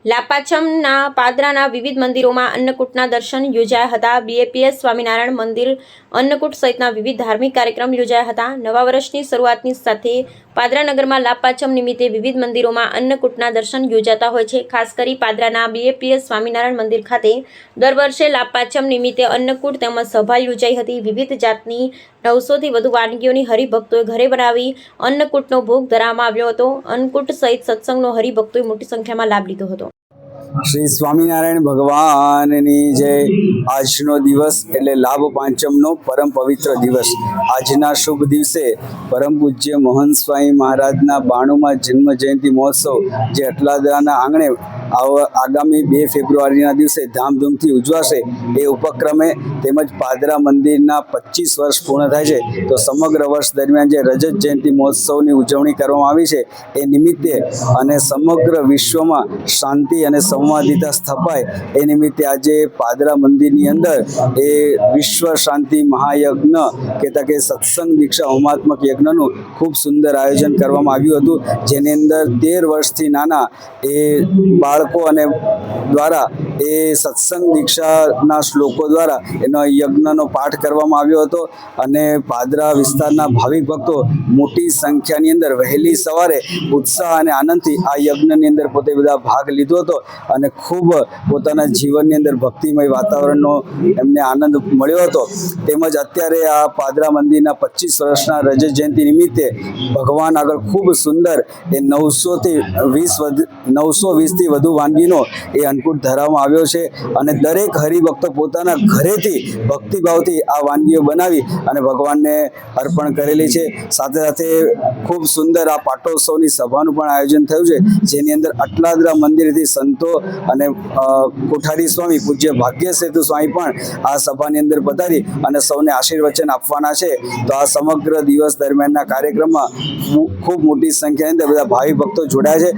લાપાછમના પાદરાના વિવિધ મંદિરોમાં અન્નકૂટના દર્શન યોજાયા હતા। બીએપીએસ સ્વામિનારાયણ મંદિર અન્નકૂટ સહિતના વિવિધ ધાર્મિક કાર્યક્રમ યોજાયા હતા। નવા વર્ષની શરૂઆતની સાથે પાદરા નગરમાં લાપાછમ નિમિત્તે વિવિધ મંદિરોમાં અન્નકૂટના દર્શન યોજાતા હોય છે। ખાસ કરી પાદરાના બીએપીએસ સ્વામિનારાયણ મંદિર ખાતે દર વર્ષે લાપાછમ નિમિત્તે અન્નકૂટ તેમજ સભા યોજાઈ હતી। વિવિધ જાતની 900થી વધુ વાનગીઓની હરિભક્તોએ ઘરે બનાવી અન્નકૂટનો ભોગ ધરવામાં આવ્યો હતો। અન્નકૂટ સહિત સત્સંગનો હરિભક્તોએ મોટી સંખ્યામાં લાભ લીધો હતો। શ્રી સ્વામિનારાયણ ભગવાનની જય। આજનો દિવસ એટલે લાભ પાંચમનો પરમ પવિત્ર દિવસ। આજના શુભ દિવસે પરમ પૂજ્ય મોહન સ્વામી મહારાજના 92મા જન્મ જયંતિ મહોત્સવ જે અટલાદરાના આંગણે આગામી 2 ફેબ્રુઆરીના દિવસે ધામધૂમથી ઉજવાશે। એ ઉપક્રમે તેમજ પાદરા મંદિરના 25 વર્ષ પૂર્ણ થાય છે, તો સમગ્ર વર્ષ દરમિયાન જે રજત જયંતિ મહોત્સવની ઉજવણી કરવામાં આવી છે એ નિમિત્તે અને સમગ્ર વિશ્વમાં શાંતિ અને સંવાદિતા સ્થપાય એ નિમિત્તે આજે પાદરા મંદિરની અંદર એ વિશ્વ શાંતિ મહાયજ્ઞ કહેતા કે સત્સંગ દીક્ષા હોમાત્મક યજ્ઞનું ખૂબ સુંદર આયોજન કરવામાં આવ્યું હતું, જેની અંદર 13 વર્ષથી નાના એ બાળકો અને દ્વારા એ સત્સંગ દીક્ષાના શ્લોકો દ્વારા એનો યજ્ઞનો પાઠ કરવામાં આવ્યો હતો। અને પાદરા વિસ્તારના ભાવિક ભક્તો મોટી સંખ્યાની અંદર વહેલી સવારે ઉત્સાહ અને આનંદથી આ યજ્ઞની અંદર પોતે બધા ભાગ લીધો હતો અને ખૂબ પોતાના જીવનની અંદર ભક્તિમય વાતાવરણનો એમને આનંદ મળ્યો હતો। તેમજ અત્યારે આ પાદરા મંદિરના 25 વર્ષના રજત જયંતિ નિમિત્તે ભગવાન આગળ ખૂબ સુંદર એ 920થી વધુ વાનગીનો એ અન્નકૂટ ધરાવવામાં આવ્યો છે અને દરેક હરિભક્તો પોતાના ઘરેથી ભક્તિભાવથી આ વાનગીઓ બનાવી અને ભગવાનને અર્પણ કરેલી છે। સાથે સાથે ખૂબ સુંદર આ પાટોત્સવની સભાનું પણ આયોજન થયું છે, જેની અંદર અટલાદરા મંદિરથી સંતો અને કોઠારી સ્વામી પૂજ્ય ભાગ્ય સેતુ સ્વામી પણ આ સભાની અંદર પધારી અને સૌને આશીર્વચન આપવાના છે। તો આ સમગ્ર દિવસ દરમિયાનના કાર્યક્રમમાં ખૂબ મોટી સંખ્યાની અંદર બધા ભાવિ ભક્તો જોડાયા છે।